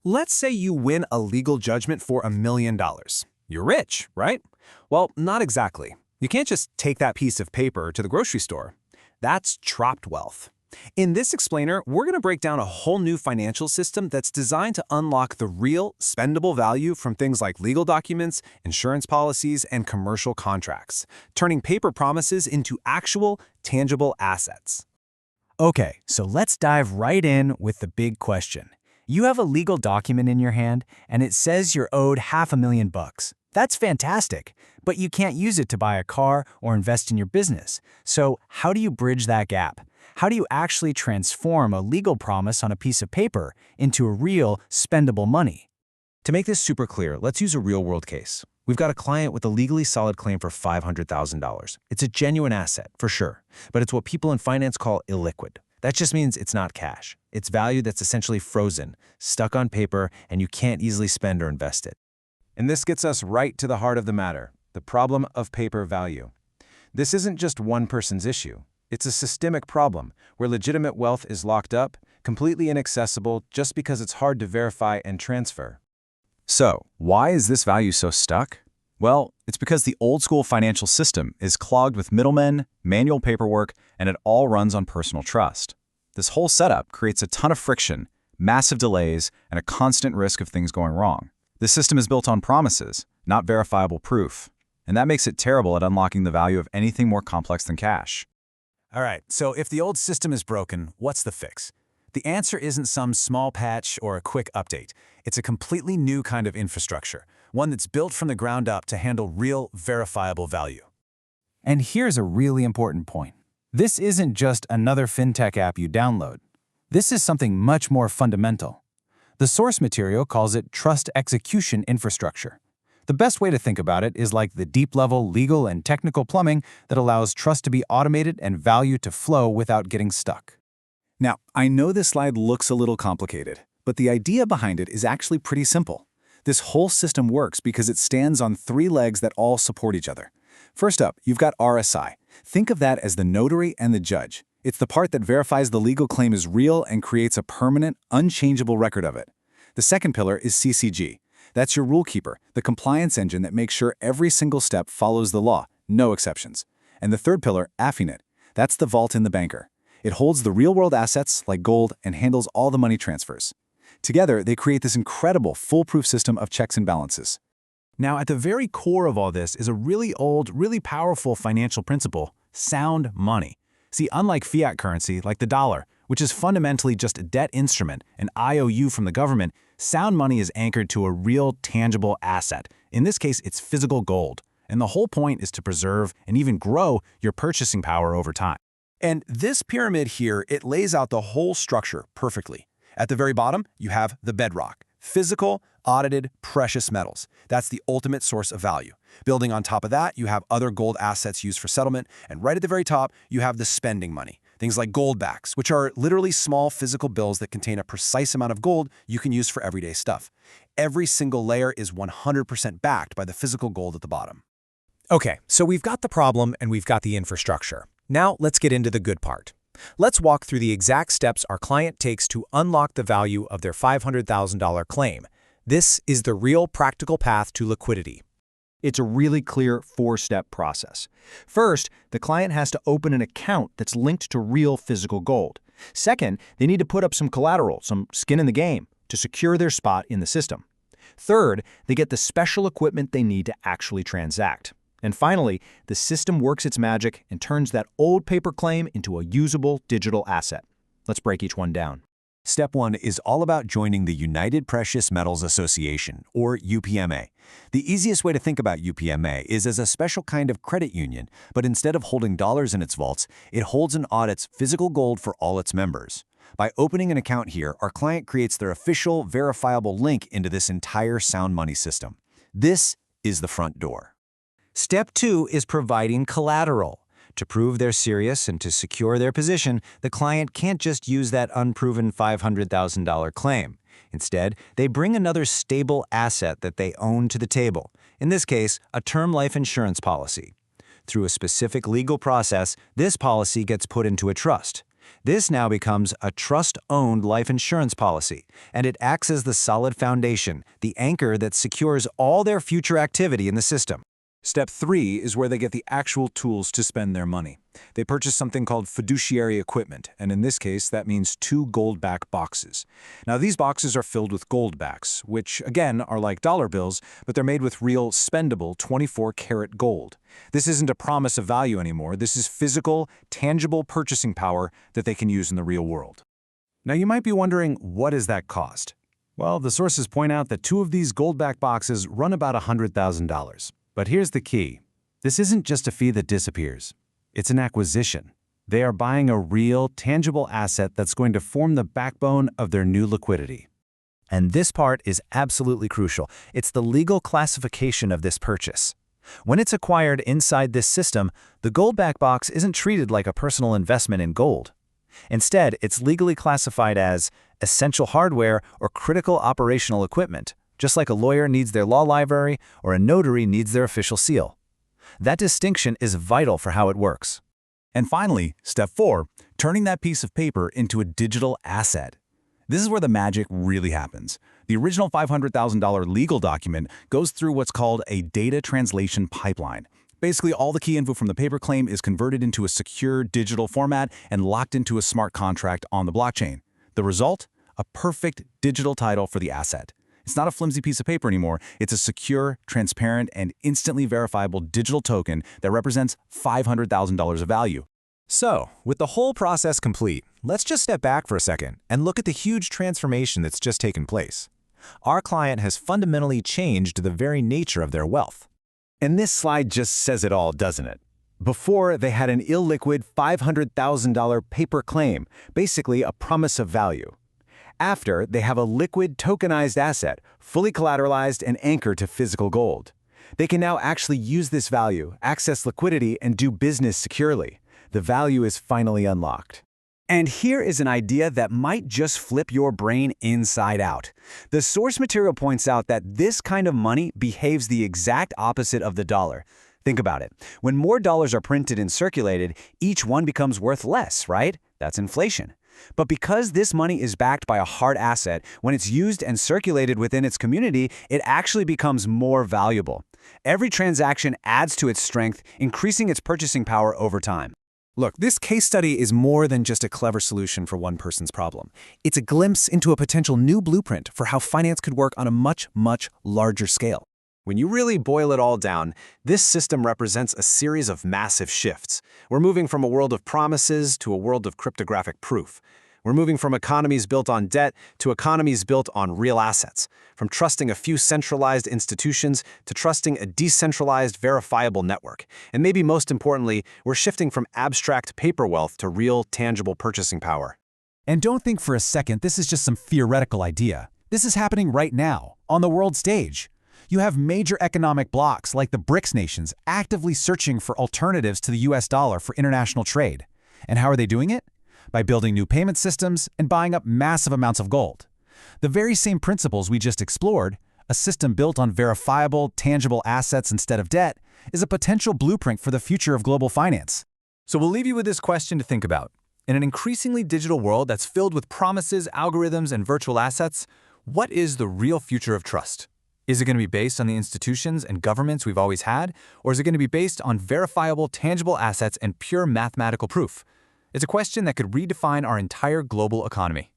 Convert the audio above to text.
Let's say you win a legal judgment for $1 million. You're rich, right? Well, not exactly. You can't just take that piece of paper to the grocery store. That's trapped wealth. In this explainer, we're going to break down a whole new financial system that's designed to unlock the real, spendable value from things like legal documents, insurance policies, and commercial contracts, turning paper promises into actual, tangible assets. Okay, so let's dive right in with the big question. You have a legal document in your hand, and it says you're owed $500,000. That's fantastic, but you can't use it to buy a car or invest in your business. So how do you bridge that gap? How do you actually transform a legal promise on a piece of paper into a real, spendable money? To make this super clear, let's use a real-world case. We've got a client with a legally solid claim for $500,000. It's a genuine asset, for sure, but it's what people in finance call illiquid. That just means it's not cash. It's value that's essentially frozen, stuck on paper, and you can't easily spend or invest it. And this gets us right to the heart of the matter, the problem of paper value. This isn't just one person's issue. It's a systemic problem where legitimate wealth is locked up, completely inaccessible just because it's hard to verify and transfer. So, why is this value so stuck? Well, it's because the old-school financial system is clogged with middlemen, manual paperwork, and it all runs on personal trust. This whole setup creates a ton of friction, massive delays, and a constant risk of things going wrong. This system is built on promises, not verifiable proof, and that makes it terrible at unlocking the value of anything more complex than cash. All right, so if the old system is broken, what's the fix? The answer isn't some small patch or a quick update. It's a completely new kind of infrastructure, one that's built from the ground up to handle real, verifiable value. And here's a really important point. This isn't just another fintech app you download. This is something much more fundamental. The source material calls it trust execution infrastructure. The best way to think about it is like the deep-level legal and technical plumbing that allows trust to be automated and value to flow without getting stuck. Now, I know this slide looks a little complicated, but the idea behind it is actually pretty simple. This whole system works because it stands on three legs that all support each other. First up, you've got RSI. Think of that as the notary and the judge. It's the part that verifies the legal claim is real and creates a permanent, unchangeable record of it. The second pillar is CCG. That's your rule keeper, the compliance engine that makes sure every single step follows the law, no exceptions. And the third pillar, Affinet. That's the vault in the banker. It holds the real-world assets, like gold, and handles all the money transfers. Together, they create this incredible, foolproof system of checks and balances. Now, at the very core of all this is a really old, really powerful financial principle: sound money. See, unlike fiat currency, like the dollar, which is fundamentally just a debt instrument, an IOU from the government, sound money is anchored to a real, tangible asset. In this case, it's physical gold. And the whole point is to preserve and even grow your purchasing power over time. And this pyramid here, it lays out the whole structure perfectly. At the very bottom, you have the bedrock, physical, audited, precious metals. That's the ultimate source of value. Building on top of that, you have other gold assets used for settlement, and right at the very top, you have the spending money. Things like gold backs, which are literally small physical bills that contain a precise amount of gold you can use for everyday stuff. Every single layer is 100% backed by the physical gold at the bottom. Okay, so we've got the problem and we've got the infrastructure. Now let's get into the good part. Let's walk through the exact steps our client takes to unlock the value of their $500,000 claim. This is the real practical path to liquidity. It's a really clear four-step process. First, the client has to open an account that's linked to real physical gold. Second, they need to put up some collateral, some skin in the game, to secure their spot in the system. Third, they get the special equipment they need to actually transact. And finally, the system works its magic and turns that old paper claim into a usable digital asset. Let's break each one down. Step 1 is all about joining the United Precious Metals Association, or UPMA. The easiest way to think about UPMA is as a special kind of credit union, but instead of holding dollars in its vaults, it holds and audits physical gold for all its members. By opening an account here, our client creates their official, verifiable link into this entire sound money system. This is the front door. Step 2 is providing collateral. To prove they're serious and to secure their position, the client can't just use that unproven $500,000 claim. Instead, they bring another stable asset that they own to the table, in this case, a term life insurance policy. Through a specific legal process, this policy gets put into a trust. This now becomes a trust-owned life insurance policy, and it acts as the solid foundation, the anchor that secures all their future activity in the system. Step 3 is where they get the actual tools to spend their money. They purchase something called fiduciary equipment, and in this case, that means 2 gold-back boxes. Now, these boxes are filled with gold backs, which, again, are like dollar bills, but they're made with real, spendable 24-karat gold. This isn't a promise of value anymore. This is physical, tangible purchasing power that they can use in the real world. Now, you might be wondering, what does that cost? Well, the sources point out that 2 of these gold-back boxes run about $100,000. But here's the key. This isn't just a fee that disappears. It's an acquisition. They are buying a real, tangible asset that's going to form the backbone of their new liquidity. And this part is absolutely crucial. It's the legal classification of this purchase. When it's acquired inside this system, the gold-back box isn't treated like a personal investment in gold. Instead, it's legally classified as essential hardware or critical operational equipment, just like a lawyer needs their law library or a notary needs their official seal. That distinction is vital for how it works. And finally, step 4, turning that piece of paper into a digital asset. This is where the magic really happens. The original $500,000 legal document goes through what's called a data translation pipeline. Basically, all the key info from the paper claim is converted into a secure digital format and locked into a smart contract on the blockchain. The result? A perfect digital title for the asset. It's not a flimsy piece of paper anymore. It's a secure, transparent, and instantly verifiable digital token that represents $500,000 of value. So, with the whole process complete, let's just step back for a second and look at the huge transformation that's just taken place. Our client has fundamentally changed the very nature of their wealth. And this slide just says it all, doesn't it? Before, they had an illiquid $500,000 paper claim, basically a promise of value. After, they have a liquid tokenized asset, fully collateralized and anchored to physical gold. They can now actually use this value, access liquidity, and do business securely. The value is finally unlocked. And here is an idea that might just flip your brain inside out. The source material points out that this kind of money behaves the exact opposite of the dollar. Think about it. When more dollars are printed and circulated, each one becomes worth less, right? That's inflation. But because this money is backed by a hard asset, when it's used and circulated within its community, it actually becomes more valuable. Every transaction adds to its strength, increasing its purchasing power over time. Look, this case study is more than just a clever solution for one person's problem. It's a glimpse into a potential new blueprint for how finance could work on a much, much larger scale. When you really boil it all down, this system represents a series of massive shifts. We're moving from a world of promises to a world of cryptographic proof. We're moving from economies built on debt to economies built on real assets, from trusting a few centralized institutions to trusting a decentralized, verifiable network. And maybe most importantly, we're shifting from abstract paper wealth to real, tangible purchasing power. And don't think for a second this is just some theoretical idea. This is happening right now, on the world stage. You have major economic blocs like the BRICS nations actively searching for alternatives to the US dollar for international trade. And how are they doing it? By building new payment systems and buying up massive amounts of gold. The very same principles we just explored, a system built on verifiable, tangible assets instead of debt, is a potential blueprint for the future of global finance. So we'll leave you with this question to think about. In an increasingly digital world that's filled with promises, algorithms, and virtual assets, what is the real future of trust? Is it going to be based on the institutions and governments we've always had, or is it going to be based on verifiable, tangible assets and pure mathematical proof? It's a question that could redefine our entire global economy.